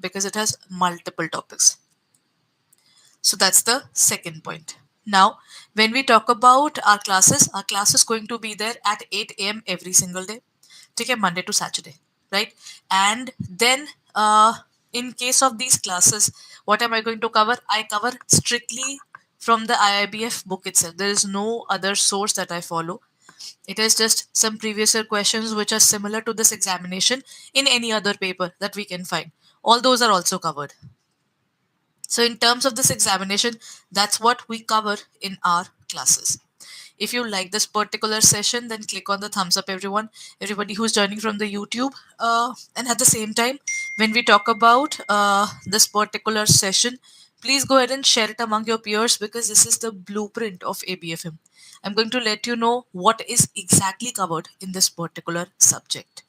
because it has multiple topics. So that's the second point. Now, when we talk about our class is going to be there at 8 a.m. every single day. Take a Monday to Saturday, right? And then, in case of these classes, what am I going to cover? I cover strictly from the IIBF book itself. There is no other source that I follow. It is just some previous year questions which are similar to this examination in any other paper that we can find. All those are also covered. So, in terms of this examination, that's what we cover in our classes. If you like this particular session, then click on the thumbs up, everyone. Everybody who's joining from the YouTube. And at the same time, when we talk about this particular session, please go ahead and share it among your peers because this is the blueprint of ABFM. I'm going to let you know what is exactly covered in this particular subject,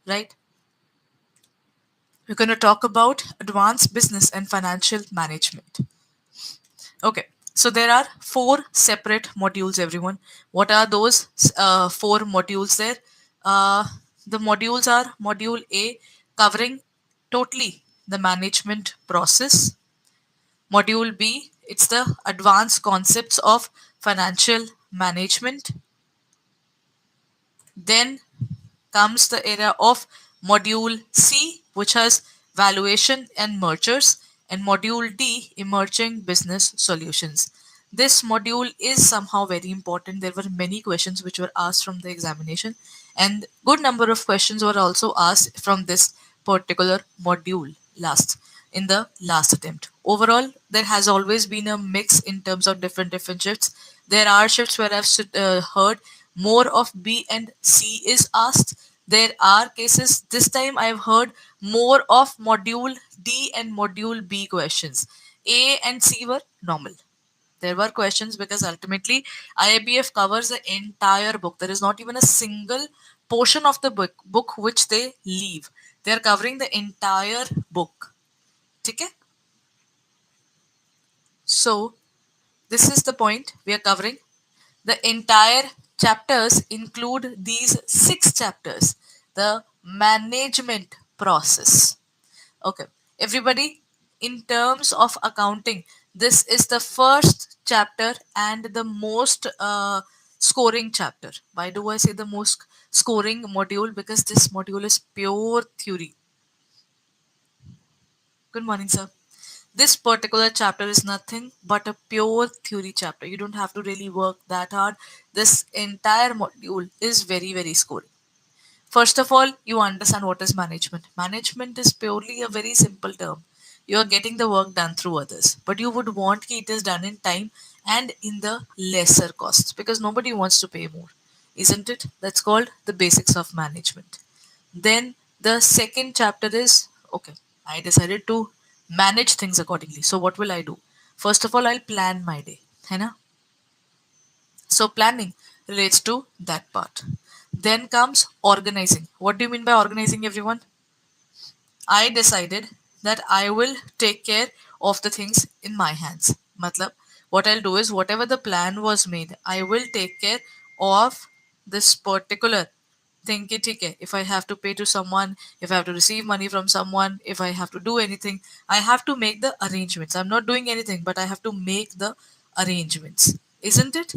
right? We're going to talk about advanced business and financial management. Okay, so there are four separate modules, everyone. What are those four modules there? Uh, the modules are Module A, covering totally the management process. Module B, it's the advanced concepts of financial management. Then comes the area of Module C, which has valuation and mergers, and Module D, emerging business solutions. This module is somehow very important. There were many questions which were asked from the examination, and good number of questions were also asked from this particular module in the last attempt. Overall, there has always been a mix in terms of different shifts. There are shifts where I've heard more of B and C is asked. There are cases this time I've heard more of module D and module B questions. A and C were normal. There were questions because ultimately IABF covers the entire book. There is not even a single portion of the book which they leave. They are covering the entire book. Okay? So this is the point we are covering. The entire chapters include these 6 chapters. The management process. Okay, everybody, in terms of accounting, this is the first chapter and the most scoring chapter. Why do I say the most scoring module? Because this module is pure theory. Good morning, sir. This particular chapter is nothing but a pure theory chapter. You don't have to really work that hard. This entire module is very, very scoring. First of all, you understand what is management. Management is purely a very simple term. You are getting the work done through others, but you would want it is done in time and in the lesser costs because nobody wants to pay more, isn't it? That's called the basics of management. Then the second chapter is okay, I decided to manage things accordingly. So what will I do? First of all, I'll plan my day. है ना? So planning relates to that part. Then comes organizing. What do you mean by organizing, everyone? I decided that I will take care of the things in my hands. Matlab, what I'll do is whatever the plan was made, I will take care of this particular thing. कि ठीक है, if I have to pay to someone, if I have to receive money from someone, if I have to do anything, I have to make the arrangements. I'm not doing anything, but I have to make the arrangements. Isn't it?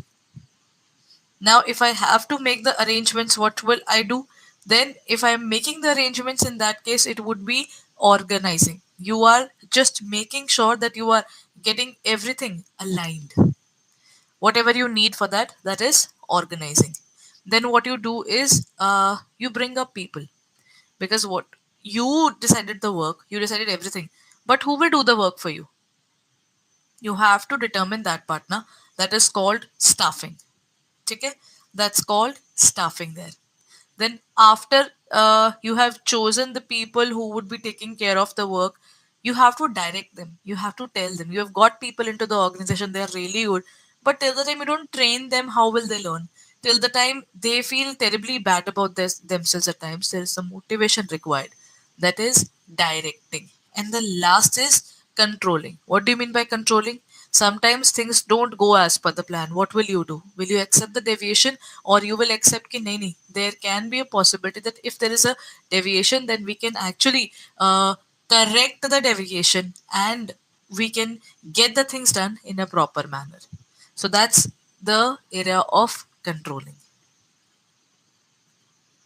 Now, if I have to make the arrangements, what will I do? Then, if I am making the arrangements, in that case, it would be organizing. You are just making sure that you are getting everything aligned. Whatever you need for that, that is organizing. Then, what you do is you bring up people because what you decided the work, you decided everything, but who will do the work for you? You have to determine that partner. That is called staffing. Okay, that's called staffing there. Then after you have chosen the people who would be taking care of the work, you have to direct them, you have to tell them. You have got people into the organization, they are really good, but till the time you don't train them, how will they learn? Till the time they feel terribly bad about themselves, at times there is some motivation required. That is directing. And the last is controlling. What do you mean by controlling? Sometimes things don't go as per the plan. What will you do? Will you accept the deviation, or you will accept ki nahi, nahi. There can be a possibility that if there is a deviation, then we can actually correct the deviation, and we can get the things done in a proper manner. So that's the area of controlling.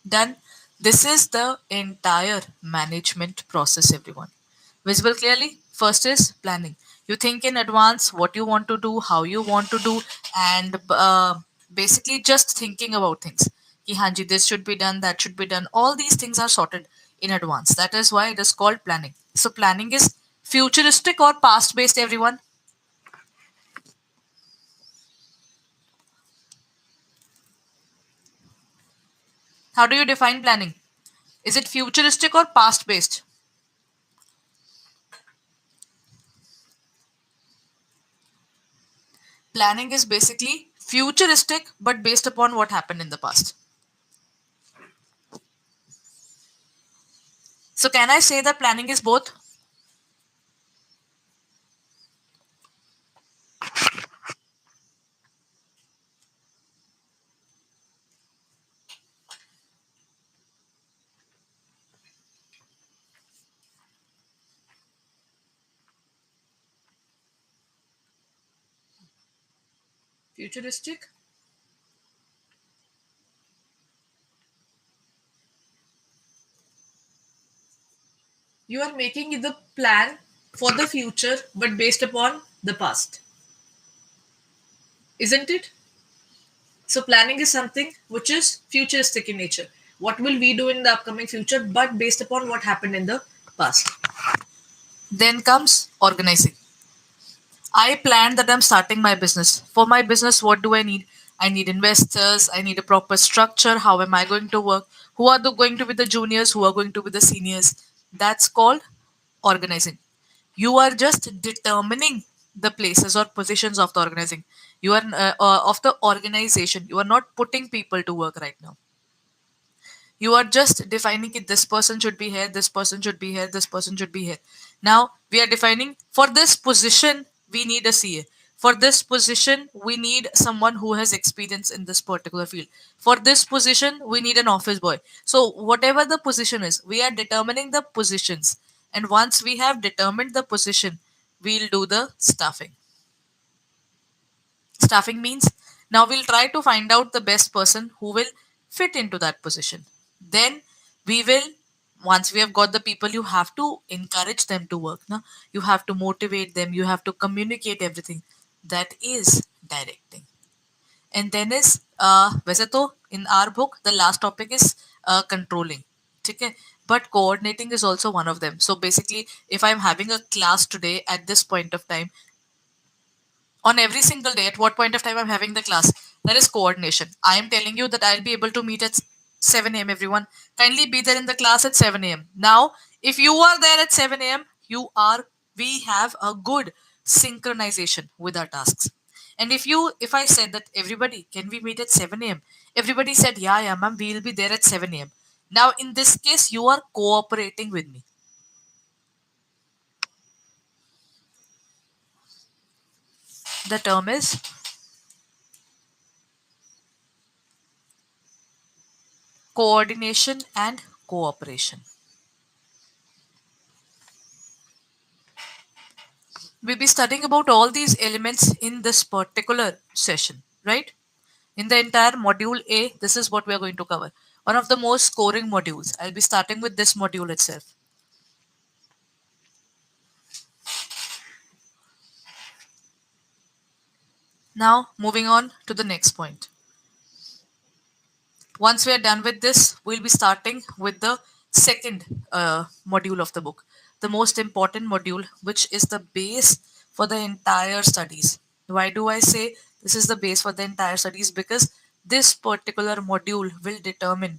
Done. This is the entire management process, everyone. Visible clearly? First is planning. You think in advance what you want to do, how you want to do, and basically just thinking about things. Ki, Hanji, this should be done, that should be done. All these things are sorted in advance. That is why it is called planning. So, planning is futuristic or past based, everyone. How do you define planning? Is it futuristic or past based? Planning is basically futuristic but based upon what happened in the past. So, can I say that planning is both? Futuristic? You are making the plan for the future but based upon the past, isn't it? So, planning is something which is futuristic in nature. What will we do in the upcoming future but based upon what happened in the past? Then comes organizing. I planned that I'm starting my business. For my business, what do I need? I need investors. I need a proper structure. How am I going to work? Who are going to be the juniors? Who are going to be the seniors? That's called organizing. You are just determining the places or positions of the organizing. You are of the organization. You are not putting people to work right now. You are just defining it. This person should be here. This person should be here. This person should be here. Now we are defining for this position we need a CA. For this position we need someone who has experience in this particular field. For this position we need an office boy. So whatever the position is, we are determining the positions. And once we have determined the position, we'll do the staffing. Staffing means now we'll try to find out the best person who will fit into that position. Then we will, once we have got the people, you have to encourage them to work. Now you have to motivate them, you have to communicate everything. That is directing. And then is वैसे तो in our book the last topic is controlling. ठीक है? But coordinating is also one of them. So basically, if I'm having a class today at this point of time, on every single day, at what point of time I'm having the class, that is coordination. I am telling you that I'll be able to meet at 7 a.m. Everyone, kindly be there in the class at 7 a.m. Now, if you are there at 7 a.m., we have a good synchronization with our tasks. And if I said that everybody, can we meet at 7 a.m.? Everybody said, yeah, yeah, ma'am, we'll be there at 7 a.m. Now, in this case, you are cooperating with me. The term is coordination and cooperation. We'll be studying about all these elements in this particular session, right? In the entire module A, this is what we are going to cover. One of the most scoring modules. I'll be starting with this module itself. Now, moving on to the next point. Once we are done with this, we'll be starting with the second module of the book, the most important module, which is the base for the entire studies. Why do I say this is the base for the entire studies? Because this particular module will determine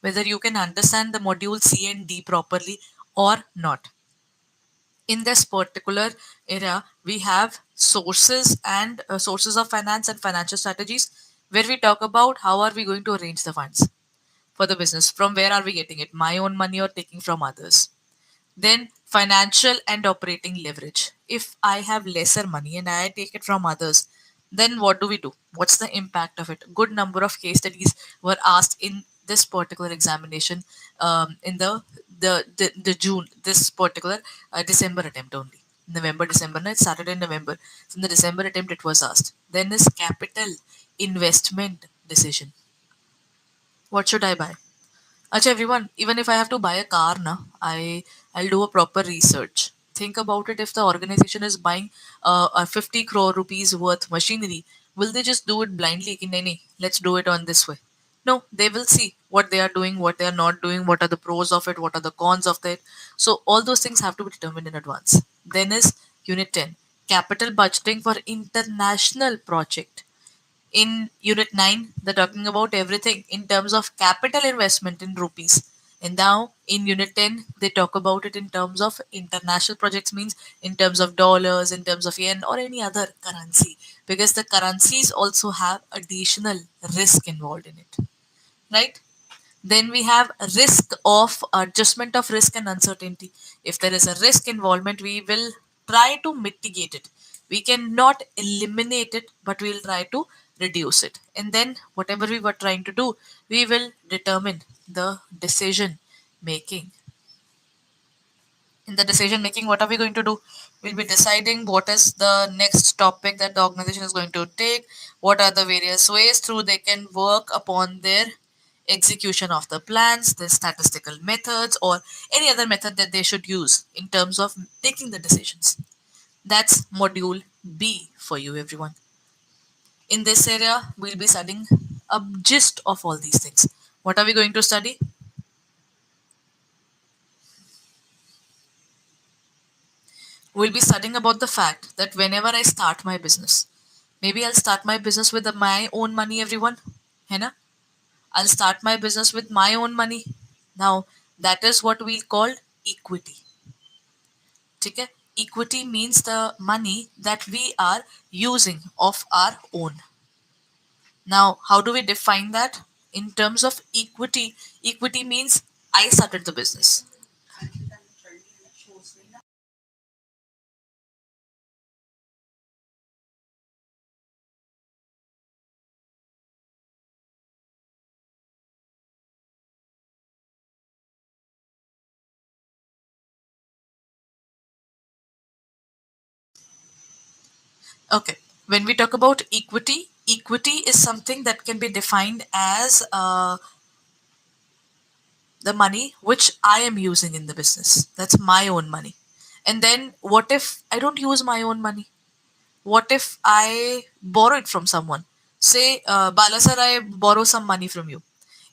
whether you can understand the module C and D properly or not. In this particular area, we have sources and sources of finance and financial strategies, where we talk about how are we going to arrange the funds for the business, from where are we getting it, my own money or taking from others. Then financial and operating leverage. If I have lesser money and I take it from others, then what do we do? What's the impact of it? Good number of case studies were asked in this particular examination in the June, this particular December attempt only. November, December, no, it started in November. So in the December attempt, it was asked. Then is capital investment decision. What should I buy? Acha everyone, even if I have to buy a car now, I'll do a proper research. Think about it. If the organization is buying a 50 crore rupees worth machinery, will they just do it blindly? Ki, "Nahi, nahi, let's do it on this way." No, they will see what they are doing, what they are not doing, what are the pros of it, what are the cons of it. So all those things have to be determined in advance. Then is Unit 10, capital budgeting for international project. In Unit 9, they're talking about everything in terms of capital investment in rupees. And now in Unit 10, they talk about it in terms of international projects, means in terms of dollars, in terms of yen, or any other currency, because the currencies also have additional risk involved in it, right? Then we have a risk of adjustment of risk and uncertainty. If there is a risk involvement, we will try to mitigate it. We cannot eliminate it, but we'll try to reduce it. And then whatever we were trying to do, we will determine the decision making. In the decision making, what are we going to do? We'll be deciding what is the next topic that the organization is going to take, what are the various ways through they can work upon their execution of the plans, the statistical methods, or any other method that they should use in terms of taking the decisions. That's module B for you, everyone. In this area, we'll be studying a gist of all these things. What are we going to study? We'll be studying about the fact that whenever I start my business, maybe I'll start my business with my own money, everyone. है ना? I'll start my business with my own money. Now, that is what we'll call equity. ठीक है? Equity means the money that we are using of our own. Now, how do we define that? In terms of equity, equity means I started the business. Okay. When we talk about equity, equity is something that can be defined as the money which I am using in the business. That's my own money. And then what if I don't use my own money? What if I borrow it from someone? Say, Bala sir, I borrow some money from you.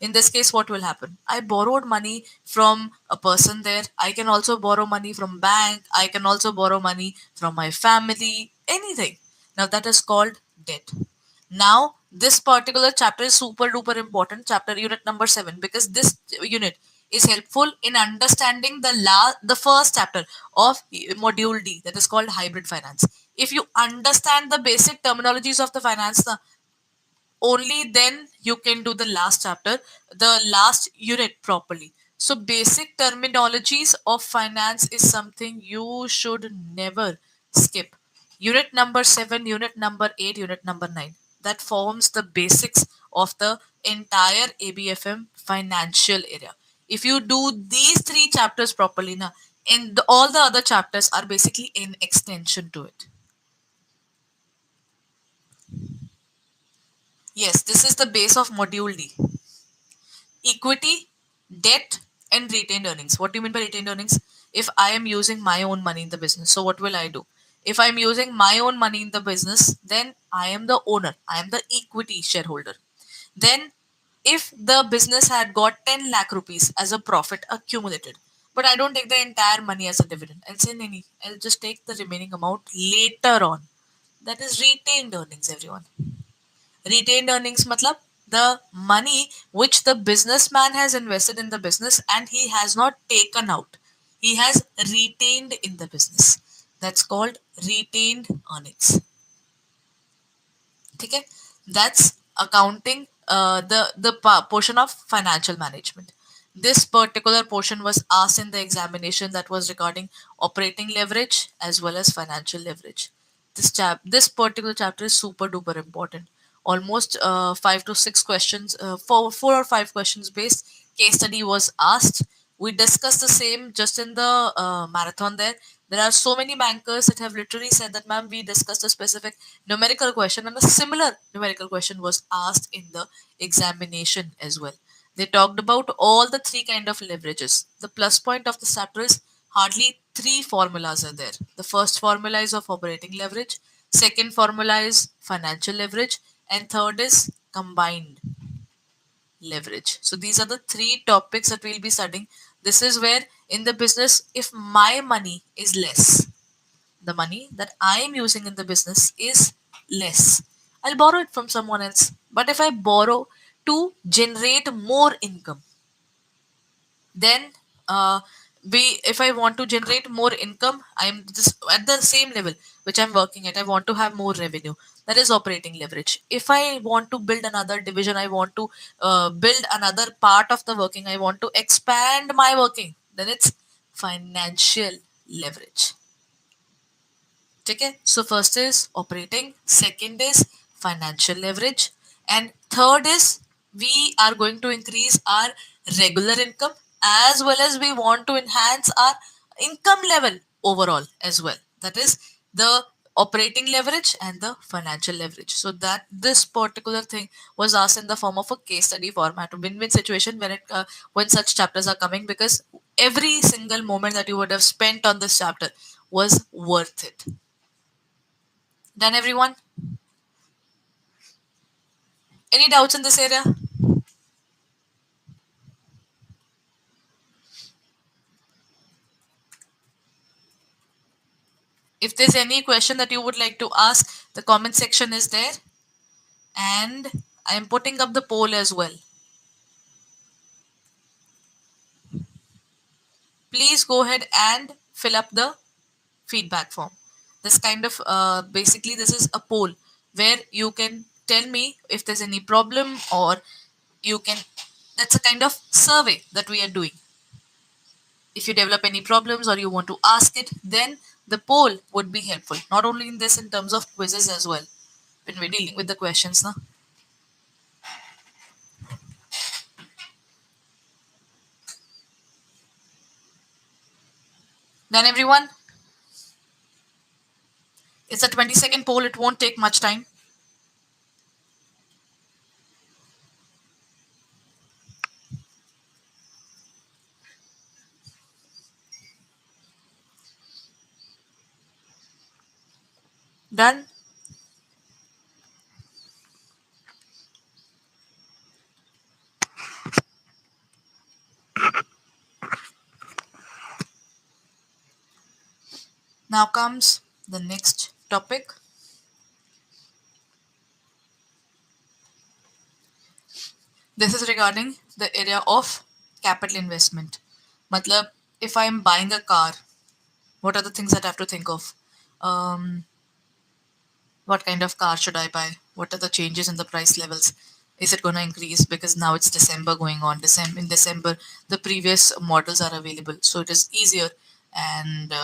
In this case, what will happen? I borrowed money from a person there. I can also borrow money from bank. I can also borrow money from my family, anything. Now that is called debt. Now, this particular chapter is super duper important, chapter unit number 7, because this unit is helpful in understanding the first chapter of module D, that is called hybrid finance. If you understand the basic terminologies of the finance, only then you can do the last chapter, the last unit properly. So basic terminologies of finance is something you should never skip. Unit number 7, unit number 8, unit number 9, that forms the basics of the entire ABFM financial area. If you do these three chapters properly now, and all the other chapters are basically in extension to it. Yes, this is the base of module D. Equity, debt, and retained earnings. What do you mean by retained earnings? If I am using my own money in the business, so what will I do? If I'm using my own money in the business, then I am the owner, I am the equity shareholder. Then, if the business had got 10 lakh rupees as a profit accumulated, but I don't take the entire money as a dividend, I'll say, "Nani, I'll just take the remaining amount later on." That is retained earnings, everyone. Retained earnings matlab the money which the businessman has invested in the business and he has not taken out. He has retained in the business. That's called retained earnings. Okay? That's accounting, the portion of financial management. This particular portion was asked in the examination, that was regarding operating leverage as well as financial leverage. This particular chapter is super duper important. almost 5 to 6 questions, 4 or 5 questions based case study was asked. We discussed the same just in the marathon there. There are so many bankers that have literally said that, ma'am, we discussed a specific numerical question and a similar numerical question was asked in the examination as well. They talked about all the three kind of leverages. The plus point of the chapter is hardly three formulas are there. The first formula is of operating leverage, second formula is financial leverage, and third is combined leverage. So these are the three topics that we'll be studying. This is where in the business, if my money is less, the money that I am using in the business is less, I'll borrow it from someone else. But if I borrow to generate more income, then uh, we if I want to generate more income, I'm just at the same level which I'm working at, I want to have more revenue. That is operating leverage. If I want to build another division, I want to build another part of the working, I want to expand my working, then it's financial leverage. Okay, so first is operating, second is financial leverage, and third is we are going to increase our regular income as well as we want to enhance our income level overall as well. That is the operating leverage and the financial leverage. So that this particular thing was asked in the form of a case study format, a win-win situation when such chapters are coming, because every single moment that you would have spent on this chapter was worth it. Done, everyone? Any doubts in this area? If there's any question that you would like to ask, the comment section is there. And I am putting up the poll as well. Please go ahead and fill up the feedback form. This kind of, basically, this is a poll where you can tell me if there's any problem, or you can, that's a kind of survey that we are doing. If you develop any problems or you want to ask it, then the poll would be helpful. Not only in this, in terms of quizzes as well, when we're dealing with the questions. Now, done, everyone? It's a 20-second poll. It won't take much time. Done? Now comes the next topic. This is regarding the area of capital investment. Matlab, if I'm buying a car, what are the things that I have to think of? Um, what kind of car should I buy? What are the changes in the price levels? Is it going to increase because now it's December going on? In December, the previous models are available, so it is easier, and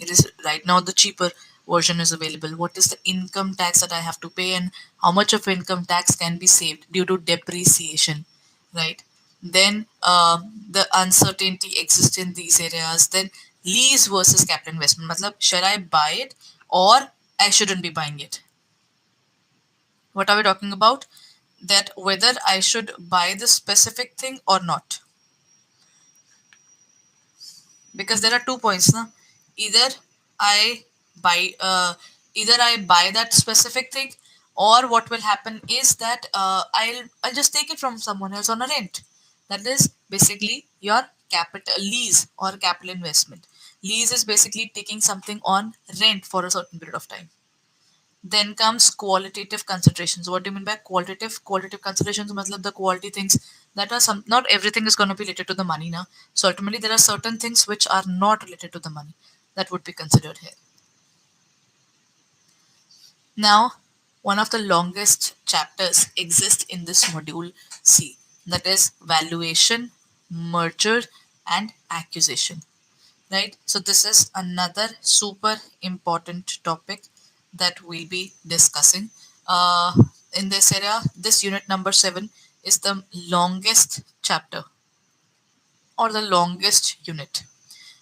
it is right now the cheaper version is available. What is the income tax that I have to pay, and how much of income tax can be saved due to depreciation, right? Then the uncertainty exists in these areas. Then lease versus capital investment. Matlab, should I buy it or I shouldn't be buying it? What are we talking about? That whether I should buy this specific thing or not. Because there are 2 points now. Either I buy either I buy that specific thing, or what will happen is that I'll just take it from someone else on a rent. That is basically your capital lease or capital investment. Lease is basically taking something on rent for a certain period of time. Then comes qualitative considerations. What do you mean by qualitative considerations? Matlab the quality things that are some, not everything is going to be related to the money now. Certainly there are certain things which are not related to the money that would be considered here. Now, one of the longest chapters exists in this module C, that is valuation, merger, and acquisition. Right? So this is another super important topic that we'll be discussing. in this area, this unit number 7 is the longest chapter or the longest unit.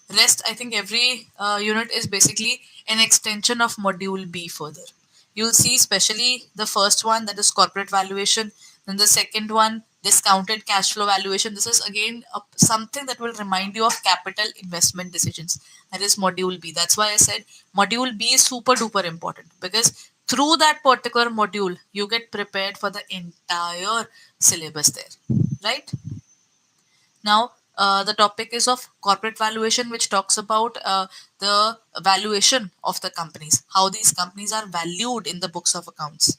Rest, I think every unit is basically an extension of module B further. You'll see, especially the first one, that is corporate valuation, then the second one, discounted cash flow valuation. This is again something that will remind you of capital investment decisions. That is module B. That's why I said module B is super duper important, because through that particular module, you get prepared for the entire syllabus there, right? Now, the topic is of corporate valuation, which talks about the valuation of the companies, how these companies are valued in the books of accounts.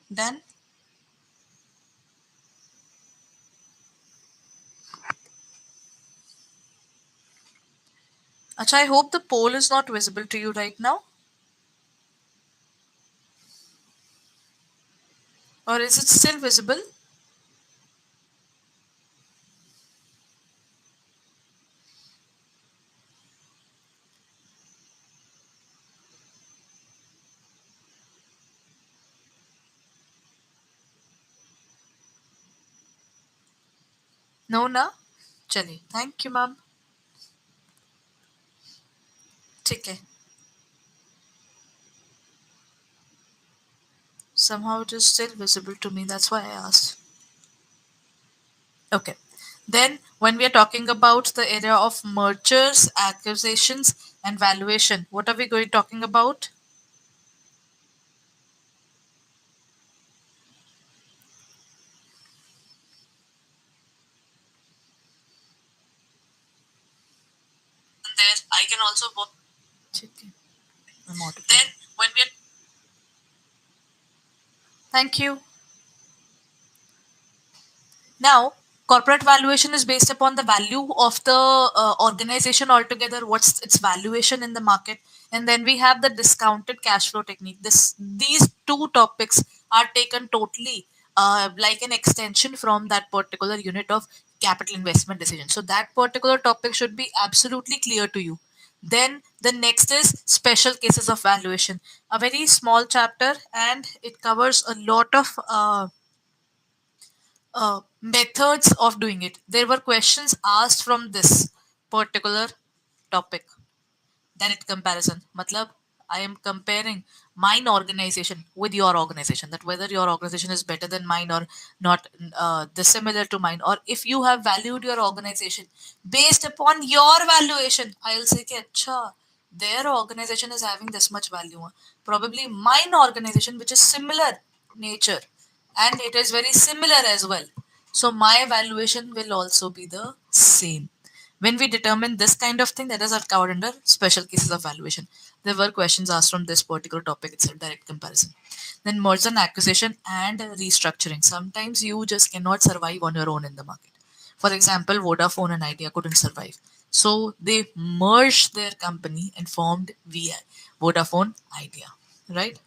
Then, Acha, I hope the poll is not visible to you right now, or is it still visible? No, na? Chali. Thank you, ma'am. ठीक है. Somehow it is still visible to me. That's why I asked. Okay. Then, when we are talking about the area of mergers, acquisitions, and valuation, what are we going talking about? There, I can also work. ठीक है. I'm audible. Then, when we are. Thank you. Now, corporate valuation is based upon the value of the organization altogether. What's its valuation in the market? And then we have the discounted cash flow technique. These two topics are taken totally like an extension from that particular unit of capital investment decision. So that particular topic should be absolutely clear to you. Then the next is special cases of valuation, a very small chapter, and it covers a lot of methods of doing it. There were questions asked from this particular topic. Direct comparison. Matlab, I am comparing mine organization with your organization. That whether your organization is better than mine or not, dissimilar to mine, or if you have valued your organization based upon your valuation, I'll say, कि, अच्छा, their organization is having this much value. Probably mine organization, which is similar nature, and it is very similar as well. So my evaluation will also be the same. When we determine this kind of thing, that is covered under special cases of valuation. There were questions asked from this particular topic itself, direct comparison. Then merger and acquisition and restructuring. Sometimes you just cannot survive on your own in the market. For example, Vodafone and Idea couldn't survive. So they merged their company and formed VI, Vodafone Idea, right?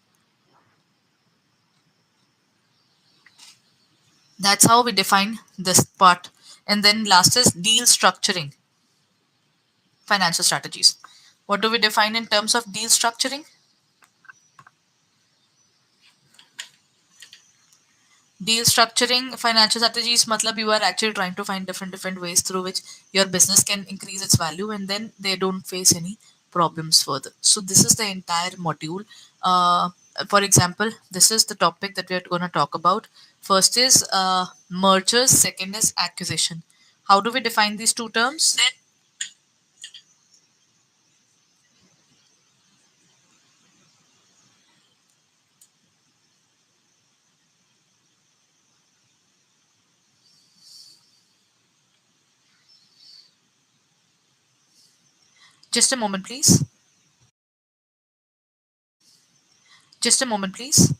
That's how we define this part. And then last is deal structuring, financial strategies. What do we define in terms of deal structuring? Deal structuring, financial strategies, matlab you are actually trying to find different ways through which your business can increase its value, and then they don't face any problems further. So this is the entire module. For example, this is the topic that we are going to talk about. First is mergers, second is acquisition. How do we define these two terms? Just a moment, please. Just a moment, please.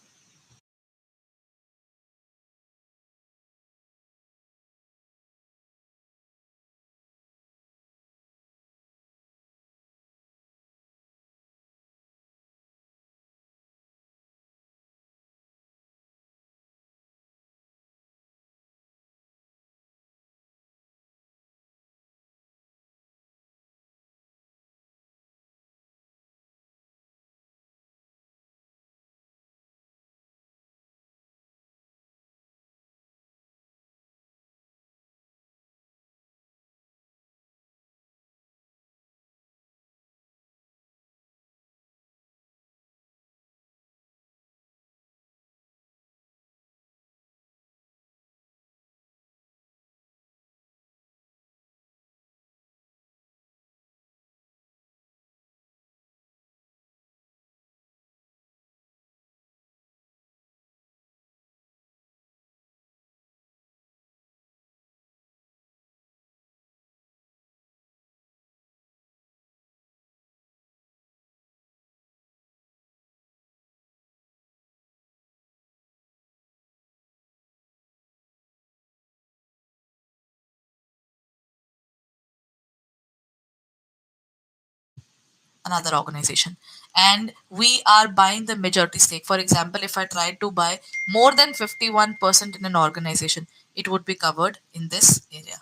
another organization, and we are buying the majority stake. For example, if I try to buy more than 51% in an organization, it would be covered in this area.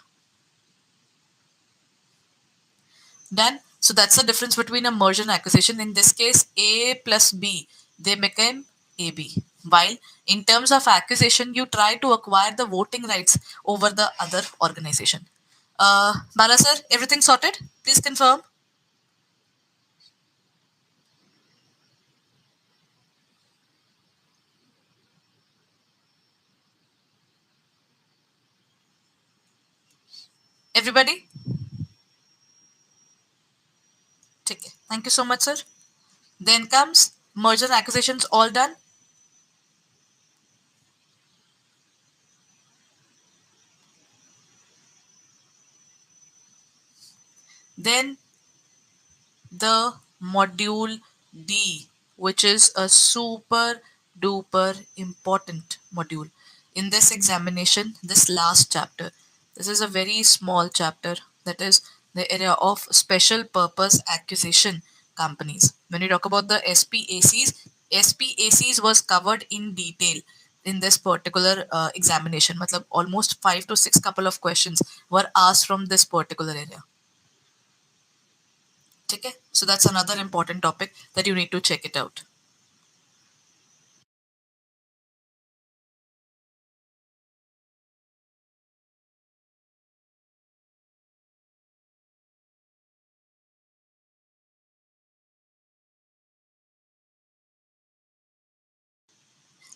Done. So that's the difference between a merger and acquisition. In this case, A plus B, they became AB. While in terms of acquisition, you try to acquire the voting rights over the other organization. Bala sir, everything sorted? Please confirm. Everybody? Okay. Thank you so much, sir. Then comes merger and acquisitions all done. Then the module D, which is a super duper important module. In this examination, this last chapter, this is a very small chapter, that is the area of special purpose acquisition companies. When we talk about the SPACs was covered in detail in this particular examination. Matlab almost 5 to 6 couple of questions were asked from this particular area. Okay, so that's another important topic that you need to check it out.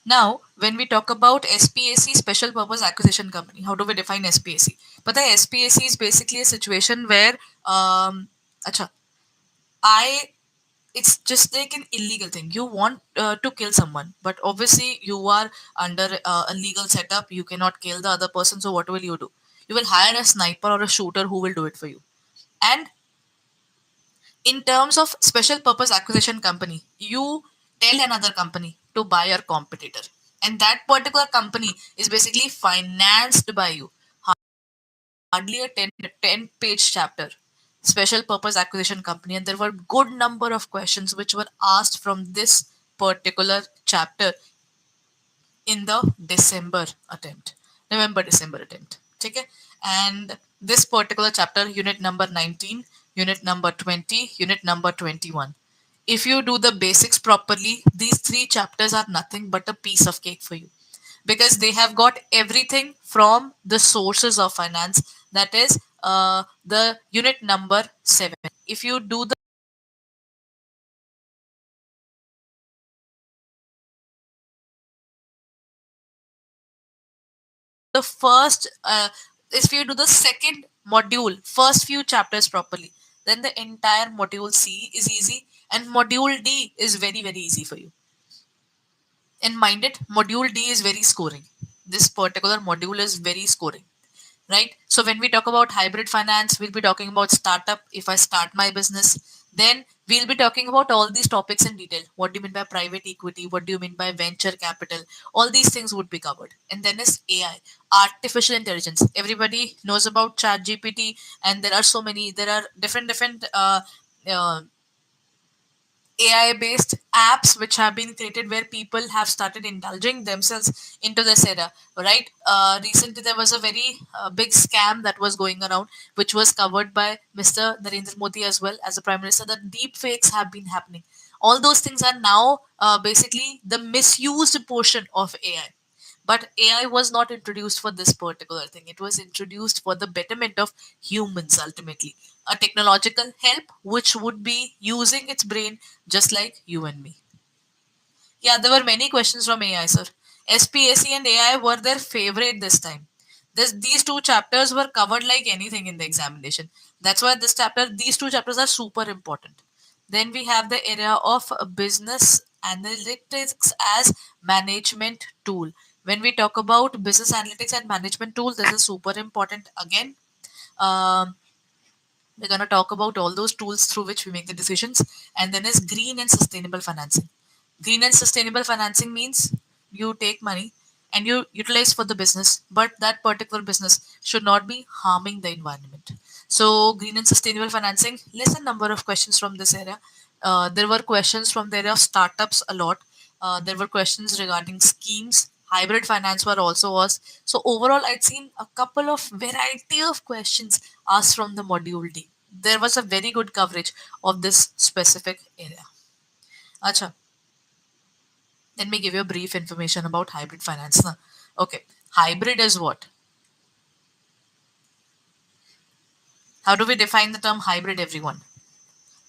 Now, when we talk about SPAC, Special Purpose Acquisition Company, how do we define SPAC? But the SPAC is basically a situation where, acha, I it's just like an illegal thing. You want to kill someone, but obviously you are under a legal setup. You cannot kill the other person. So what will you do? You will hire a sniper or a shooter who will do it for you. And in terms of special purpose acquisition company, you tell another company to buy your competitor, and that particular company is basically financed by you. Hardly a 10 page chapter, special purpose acquisition company, and there were good number of questions which were asked from this particular chapter in the December attempt, November December attempt. Okay, and this particular chapter, unit number 19, unit number 20, unit number 21. If you do the basics properly, these three chapters are nothing but a piece of cake for you, because they have got everything from the sources of finance. That is the unit number 7. If you do the first if you do the second module first few chapters properly, then the entire module C is easy, and module D is very very easy for you. And mind it, module D is very scoring. This particular module is very scoring, right? So when we talk about hybrid finance, we'll be talking about startup. If I start my business, then we'll be talking about all these topics in detail. What do you mean by private equity? What do you mean by venture capital? All these things would be covered. And then is AI, artificial intelligence. Everybody knows about chat GPT, and there are so many, there are different uh, AI based apps which have been created where people have started indulging themselves into this era, right? Recently, there was a very big scam that was going around, which was covered by Mr. Narendra Modi as well as the Prime Minister, that deep fakes have been happening. All those things are now basically the misused portion of AI. But AI was not introduced for this particular thing. It was introduced for the betterment of humans ultimately. A technological help which would be using its brain just like you and me. Yeah, there were many questions from AI, sir. SPAC and AI were their favorite this time. These two chapters were covered like anything in the examination. That's why these two chapters are super important. Then we have the area of business analytics as management tool. When we talk about business analytics and management tool, this is super important again. Um, we're going to talk about all those tools through which we make the decisions. And then is green and sustainable financing. Green and sustainable financing means you take money and you utilize for the business, but that particular business should not be harming the environment. So, green and sustainable financing, less a number of questions from this area. There were questions from the area of startups a lot. There were questions regarding schemes. Hybrid finance were also asked. So, overall, I'd seen a couple of variety of questions asked from the module D. There was a very good coverage of this specific area. Acha, let me give you a brief information about hybrid finance. Na. Okay, hybrid is what? How do we define the term hybrid, everyone?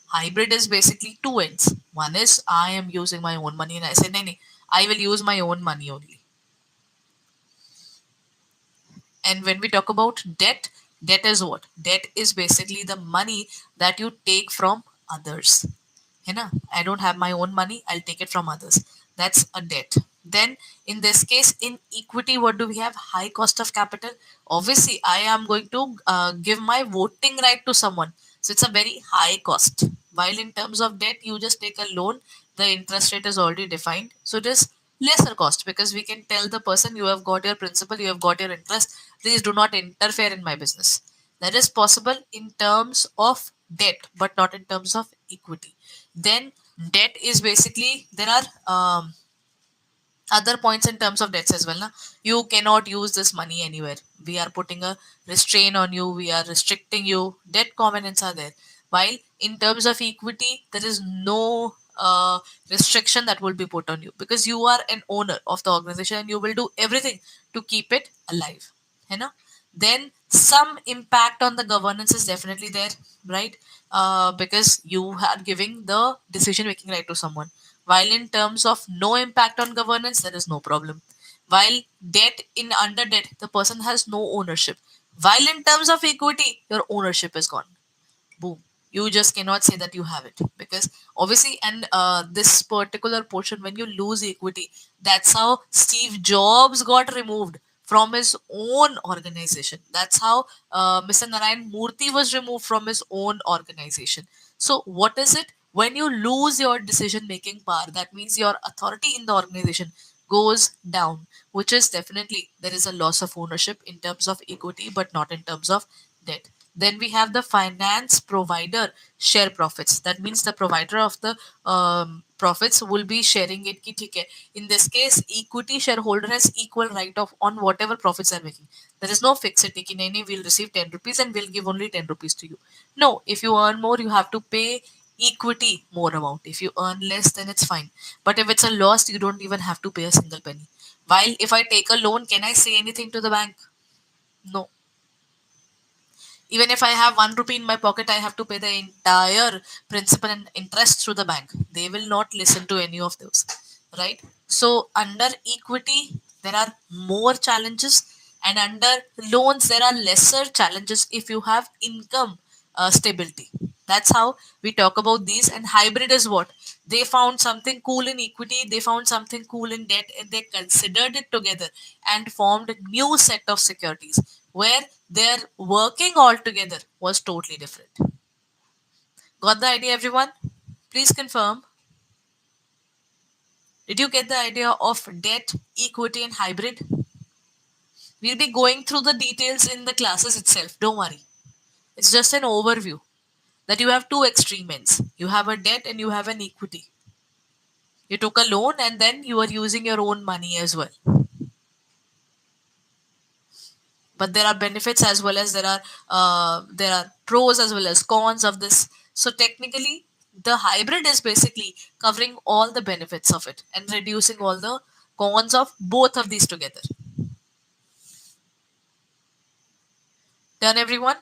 Hybrid is basically two ends. One is I am using my own money, and I say, no, I will use my own money only. And when we talk about debt, debt is what? Debt is basically the money that you take from others. You know, I don't have my own money, I'll take it from others. That's a debt. Then, in this case, in equity, what do we have? High cost of capital. Obviously, I am going to give my voting right to someone. So, it's a very high cost. While in terms of debt, you just take a loan, the interest rate is already defined. So, it is lesser cost because we can tell the person, you have got your principal, you have got your interest, please do not interfere in my business. That is possible in terms of debt, but not in terms of equity. Then debt is basically there are other points in terms of debts as well. Na? You cannot use this money anywhere. We are putting a restraint on you. We are restricting you. Debt covenants are there. While in terms of equity, there is no restriction that will be put on you because you are an owner of the organization and you will do everything to keep it alive. You know? Then some impact on the governance is definitely there, right? Because you are giving the decision making right to someone. While in terms of no impact on governance, there is no problem. While debt in under debt, the person has no ownership. While in terms of equity, your ownership is gone. Boom. You just cannot say that you have it because obviously, and this particular portion, when you lose equity, that's how Steve Jobs got removed from his own organization. That's how Mr. Narayan Murthy was removed from his own organization. So, what is it? When you lose your decision making power, that means your authority in the organization goes down, which is definitely there is a loss of ownership in terms of equity, but not in terms of debt. Then we have the finance provider share profits. That means the provider of the profits will be sharing it. Ki, theek hai. In this case, equity shareholder has equal right of on whatever profits they're making. There is no fixed ki, nahi, we'll receive 10 rupees and we'll give only 10 rupees to you. No, if you earn more, you have to pay equity more amount. If you earn less, then it's fine. But if it's a loss, you don't even have to pay a single penny. While if I take a loan, can I say anything to the bank? No. Even if I have 1 rupee in my pocket, I have to pay the entire principal and interest through the bank. They will not listen to any of those, right? So, under equity, there are more challenges, and under loans, there are lesser challenges if you have income stability. That's how we talk about these. And hybrid is what? They found something cool in equity, they found something cool in debt, and they considered it together and formed a new set of securities where their working all together was totally different. Got the idea, everyone? Please confirm. Did you get the idea of debt, equity, and hybrid? We'll be going through the details in the classes itself. Don't worry. It's just an overview that you have two extreme ends. You have a debt and you have an equity. You took a loan and then you are using your own money as well. But there are benefits as well as there are pros as well as cons of this. So technically, the hybrid is basically covering all the benefits of it and reducing all the cons of both of these together. Done, everyone?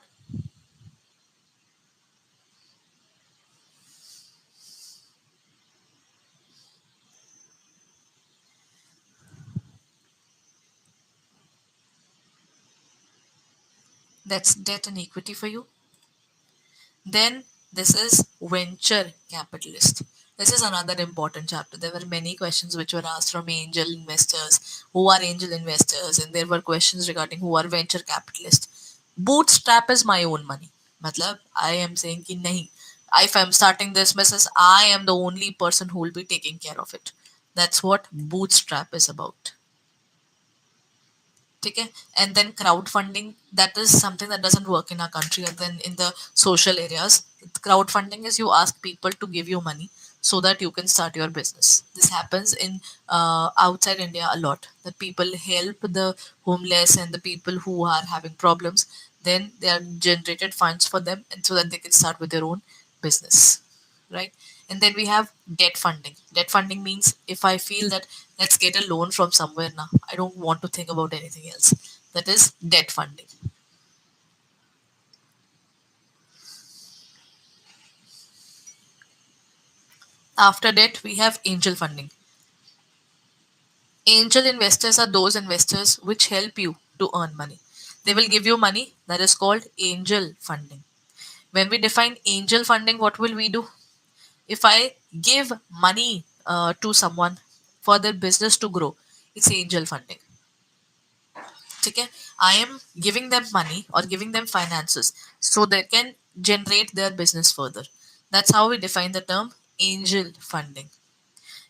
That's debt and equity for you. Then this is venture capitalist. This is another important chapter. There were many questions which were asked from angel investors. Who are angel investors? And there were questions regarding who are venture capitalists. Bootstrap is my own money. Matlab, I am saying ki nahi. If I'm starting this business, I am the only person who will be taking care of it. That's what bootstrap is about. Okay, and then crowdfunding, that is something that doesn't work in our country and then in the social areas. Crowdfunding is you ask people to give you money so that you can start your business. This happens in outside India a lot, that people help the homeless and the people who are having problems, then they are generated funds for them and so that they can start with their own business, right? And then we have debt funding. Debt funding means if I feel that let's get a loan from somewhere now, I don't want to think about anything else. That is debt funding. After debt, we have angel funding. Angel investors are those investors which help you to earn money. They will give you money, that is called angel funding. When we define angel funding, what will we do? If I give money to someone for their business to grow, it's angel funding. Okay, I am giving them money or giving them finances so they can generate their business further. That's how we define the term angel funding.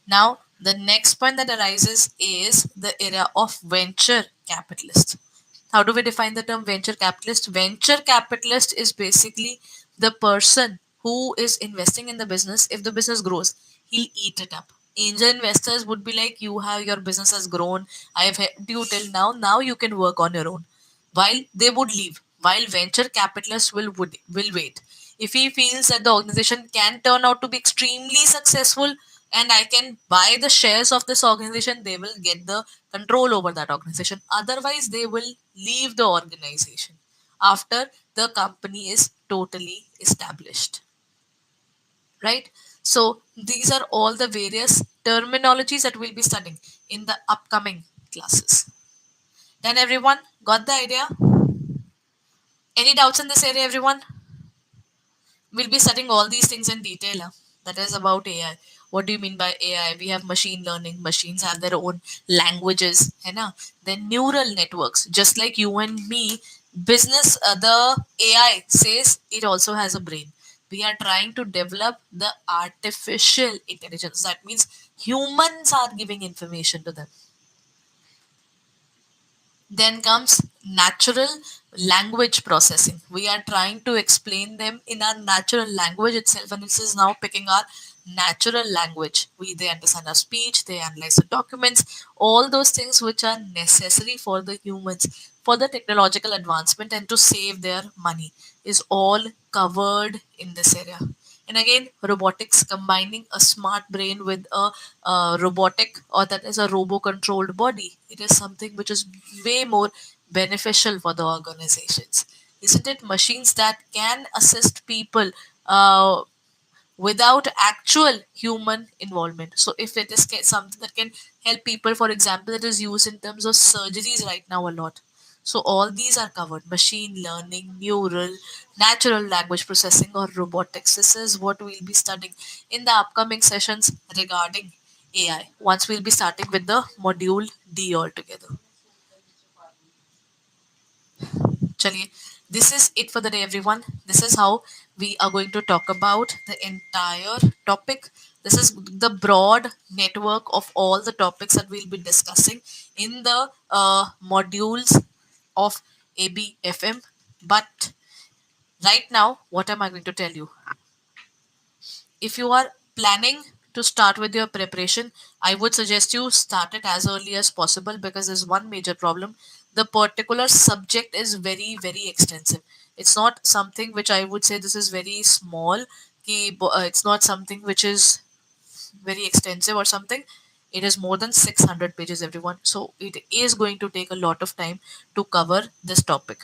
Now, the next point that arises is the area of venture capitalist. How do we define the term venture capitalist? Venture capitalist is basically the person who is investing in the business. If the business grows, he'll eat it up. Angel investors would be like, you have your business has grown, I have helped you till now, now you can work on your own. While they would leave, while venture capitalists will wait. If he feels that the organization can turn out to be extremely successful and I can buy the shares of this organization, they will get the control over that organization. Otherwise, they will leave the organization after the company is totally established. Right? So, these are all the various terminologies that we'll be studying in the upcoming classes. Then, everyone got the idea? Any doubts in this area, everyone? We'll be studying all these things in detail. That is about AI. What do you mean by AI? We have machine learning. Machines have their own languages. है ना? Then neural networks. Just like you and me, business, the AI says it also has a brain. We are trying to develop the artificial intelligence. That means humans are giving information to them. Then comes natural language processing. We are trying to explain them in our natural language itself, and this is now picking our natural language. They understand our speech, they analyze the documents, all those things which are necessary for the humans for the technological advancement and to save their money is all covered in this area. And again, robotics, combining a smart brain with a robotic or that is a robo controlled body. It is something which is way more beneficial for the organizations. Isn't it? Machines that can assist people without actual human involvement. So, if it is something that can help people, for example, it is used in terms of surgeries right now a lot. So, all these are covered: machine learning, neural, natural language processing, or robotics. This is what we'll be studying in the upcoming sessions regarding AI. Once we'll be starting with the module D altogether. Chaliye, this is it for the day, everyone. This is how we are going to talk about the entire topic. This is the broad network of all the topics that we'll be discussing in the modules of ABFM. But right now, what am I going to tell you? If you are planning to start with your preparation, I would suggest you start it as early as possible because there's one major problem. The particular subject is very, very extensive. It's not something which I would say this is very small. It's not something which is very extensive or something. It is more than 600 pages, everyone. So it is going to take a lot of time to cover this topic.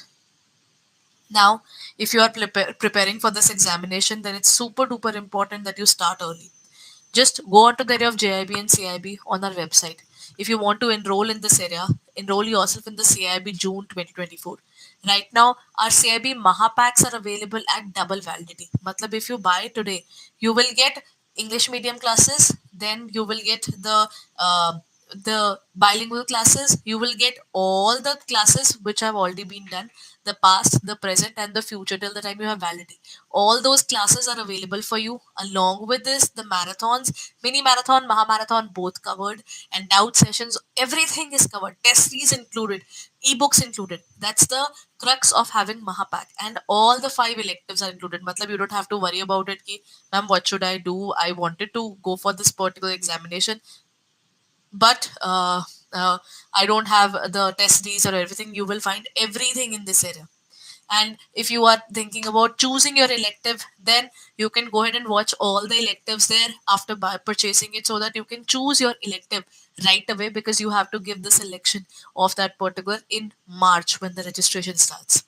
Now, if you are preparing for this examination, then it's super duper important that you start early. Just go on to the area of JIB and CIB on our website. If you want to enroll in this area, enroll yourself in the CIB June 2024. Right now, our CIB Mahapacks are available at double validity. Matlab, if you buy today, you will get English medium classes, then you will get the the bilingual classes, you will get all the classes which have already been done, the past, the present, and the future till the time you have validity. All those classes are available for you. Along with this, the marathons, mini marathon, mahamarathon, both covered, and doubt sessions, everything is covered. Test series included, ebooks included. That's the crux of having Mahapack, and all the five electives are included. Matlab, you don't have to worry about it. Ki, ma'am, what should I do? I wanted to go for this particular examination, but I don't have the test days or everything. You will find everything in this area. And if you are thinking about choosing your elective, then you can go ahead and watch all the electives there after purchasing it, so that you can choose your elective right away, because you have to give the selection of that particular in March when the registration starts,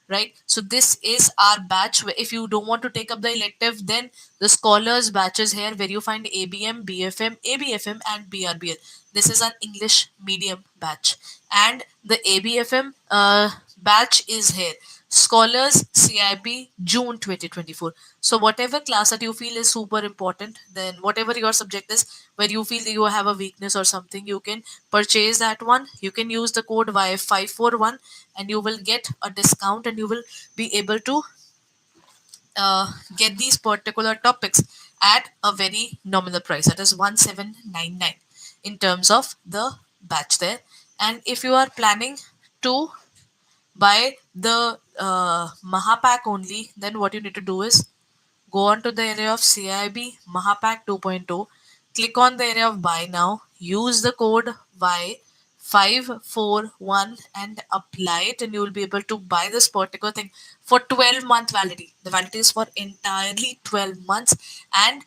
right? So this is our batch. If you don't want to take up the elective, then the scholars batches here, where you find ABM, BFM, ABFM, and BRBL. This is an English medium batch, and the ABFM batch is here. Scholars CIB June 2024. So whatever class that you feel is super important, then whatever your subject is, where you feel that you have a weakness or something, you can purchase that one. You can use the code Y541, and you will get a discount, and you will be able to get these particular topics at a very nominal price, that is 1799 in terms of the batch there. And if you are planning to buy the Mahapack only, then what you need to do is go on to the area of CIB Mahapack 2.0, click on the area of buy now, use the code Y541 and apply it, and you will be able to buy this particular thing for 12-month validity. The validity is for entirely 12 months, and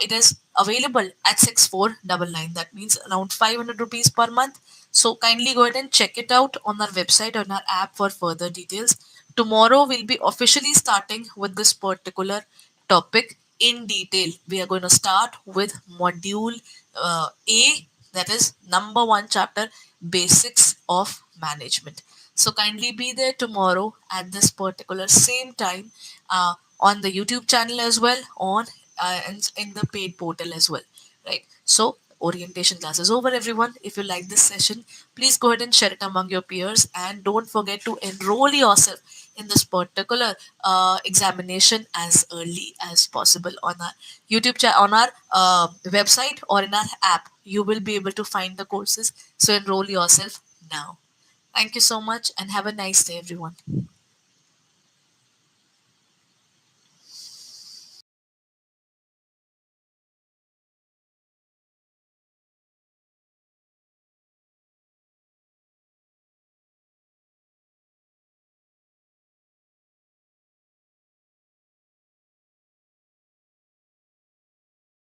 it is available at 6499. That means around 500 rupees per month. So kindly go ahead and check it out on our website, on our app, for further details. Tomorrow we'll be officially starting with this particular topic in detail. We are going to start with module A, that is number one chapter, basics of management. So kindly be there tomorrow at this particular same time, on the YouTube channel as well, on and in the paid portal as well, right? So orientation class is over, everyone. If you like this session, please go ahead and share it among your peers, and don't forget to enroll yourself in this particular examination as early as possible on our on our website, or in our app. You will be able to find the courses, so enroll yourself now. Thank you so much, and have a nice day, everyone.